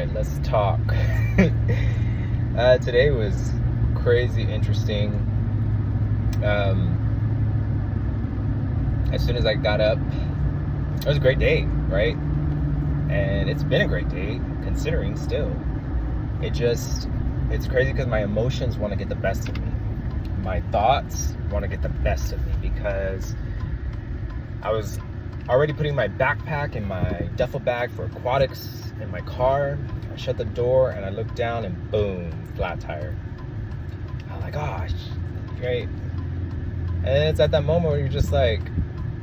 right, let's talk. Today was crazy interesting. As soon as I got up, it was a great day, right? And it's been a great day, considering still. It's crazy because my emotions want to get the best of me. My thoughts want to get the best of me because I was already putting my backpack and my duffel bag for aquatics in my car. I shut the door and I looked down and boom, flat tire. I'm like, gosh, right? And it's at that moment where you're just like,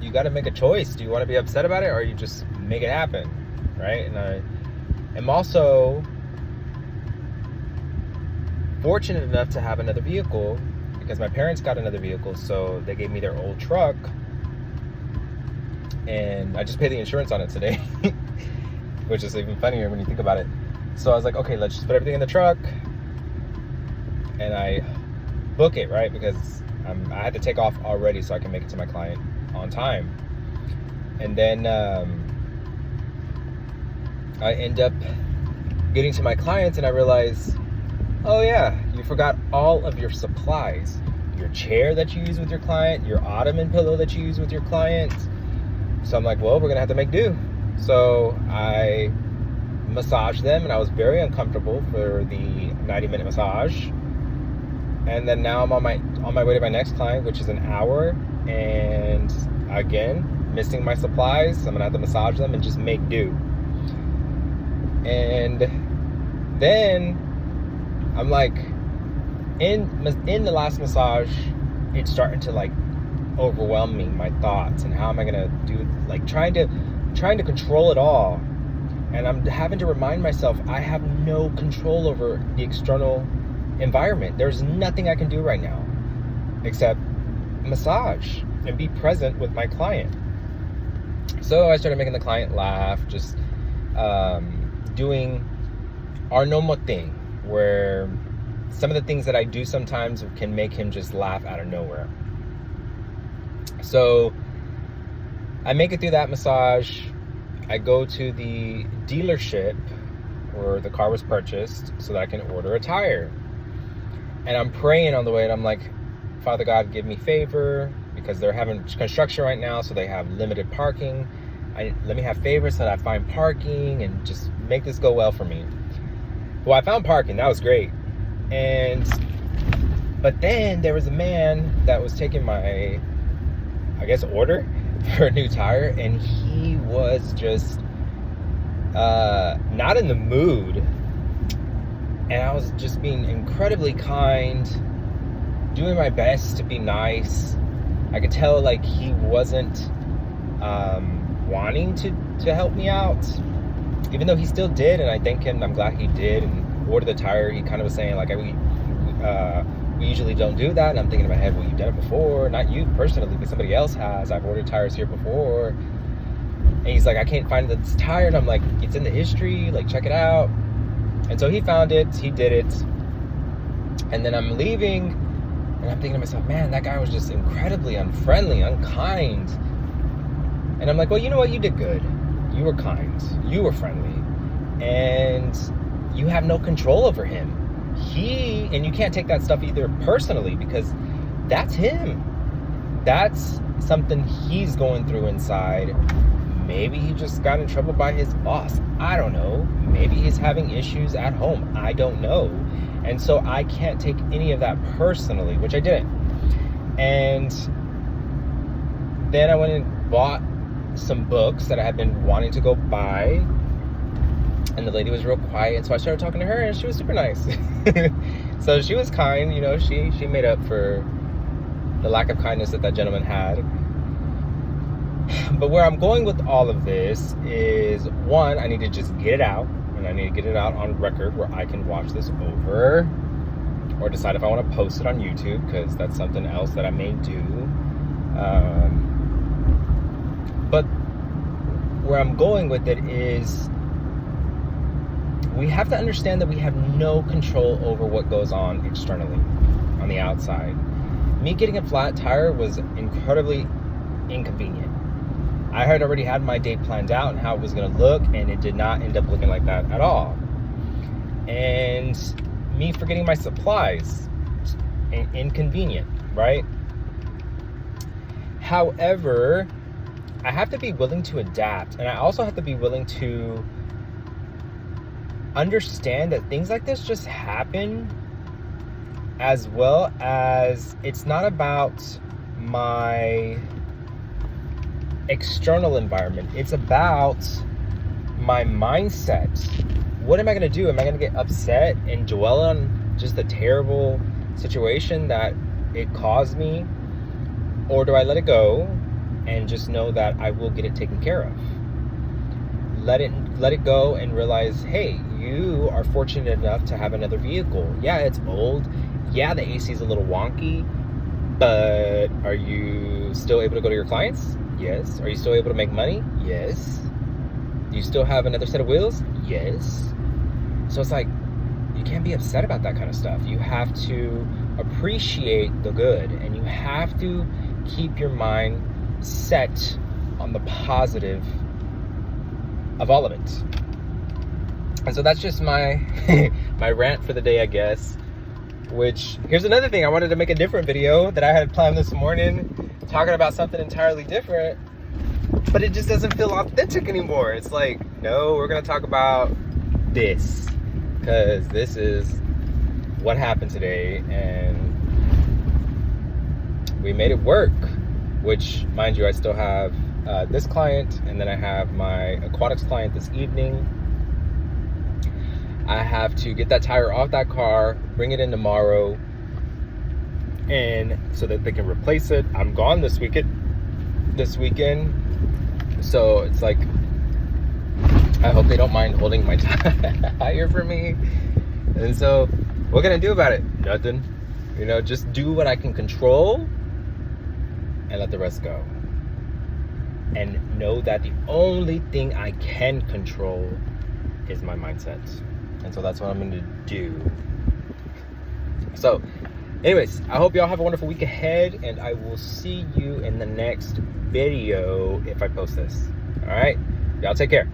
you got to make a choice. Do you want to be upset about it or you just make it happen, right? And I am also fortunate enough to have another vehicle because my parents got another vehicle, so they gave me their old truck. And I just paid the insurance on it today, which is even funnier when you think about it. So I was like, okay, let's just put everything in the truck. And I book it, right? Because I had to take off already so I can make it to my client on time. And then I end up getting to my clients and I realize, oh yeah, you forgot all of your supplies. Your chair that you use with your client, your ottoman pillow that you use with your client. So I'm like, well, we're gonna have to make do. So I massaged them and I was very uncomfortable for the 90-minute massage. And then now I'm on my way to my next client, which is an hour. And again, missing my supplies. I'm gonna have to massage them and just make do. And then I'm like, in the last massage, it's starting to like overwhelm me, my thoughts, and how am I gonna do, like trying to control it all. And I'm having to remind myself I have no control over the external environment. There's nothing I can do right now except massage and be present with my client. So I started making the client laugh, just doing our normal thing where some of the things that I do sometimes can make him just laugh out of nowhere. So I make it through that massage. I go to the dealership where the car was purchased so that I can order a tire. And I'm praying on the way, and I'm like, Father God, give me favor because they're having construction right now, so they have limited parking. Let me have favor so that I find parking and just make this go well for me. Well, I found parking. That was great. But then there was a man that was taking my, I guess, order for a new tire, and he was just not in the mood. And I was just being incredibly kind, doing my best to be nice. I could tell like he wasn't wanting to help me out, even though he still did, and I thank him. I'm glad he did and ordered the tire. He kind of was saying like, we usually don't do that. And I'm thinking in my head, well, you've done it before. Not you personally, but somebody else has. I've ordered tires here before. And he's like, I can't find this tire. And I'm like, it's in the history. Like, check it out. And so he found it. He did it. And then I'm leaving. And I'm thinking to myself, man, that guy was just incredibly unfriendly, unkind. And I'm like, well, you know what? You did good. You were kind. You were friendly. And you have no control over him. And you can't take that stuff either personally because that's him. That's something he's going through inside. Maybe he just got in trouble by his boss. I don't know. Maybe he's having issues at home. I don't know. And so I can't take any of that personally, which I didn't. And then I went and bought some books that I had been wanting to go buy. And the lady was real quiet, so I started talking to her, and she was super nice. So she was kind, you know, she made up for the lack of kindness that gentleman had. But where I'm going with all of this is, one, I need to just get it out, and I need to get it out on record where I can watch this over or decide if I want to post it on YouTube, because that's something else that I may do. But where I'm going with it is, we have to understand that we have no control over what goes on externally, on the outside. Me getting a flat tire was incredibly inconvenient. I had already had my day planned out and how it was going to look, and it did not end up looking like that at all. and me forgetting my supplies. Inconvenient, right? However, I have to be willing to adapt, and I also have to be willing to understand that things like this just happen, as well as it's not about my external environment. It's about my mindset. What am I going to do? Am I going to get upset and dwell on just the terrible situation that it caused me? Or do I let it go and just know that I will get it taken care of? Let it go and realize, hey, you are fortunate enough to have another vehicle. Yeah, it's old. Yeah, the AC is a little wonky, but are you still able to go to your clients? Yes. Are you still able to make money? Yes. Do you still have another set of wheels? Yes. So it's like, you can't be upset about that kind of stuff. You have to appreciate the good, and you have to keep your mind set on the positive of all of it. And so that's just my my rant for the day, I guess. Which, here's another thing. I wanted to make a different video that I had planned this morning, talking about something entirely different, but it just doesn't feel authentic anymore. It's like, no, we're gonna talk about this, because this is what happened today, and we made it work. Which, mind you, I still have this client, and then I have my aquatics client this evening. I have to get that tire off that car, bring it in tomorrow, and so that they can replace it. I'm gone this weekend, so it's like, I hope they don't mind holding my tire for me. And so, what can I do about it? Nothing. You know, just do what I can control and let the rest go. And know that the only thing I can control is my mindset. And so that's what I'm going to do. So, anyways, I hope y'all have a wonderful week ahead, and I will see you in the next video if I post this. All right? Y'all take care.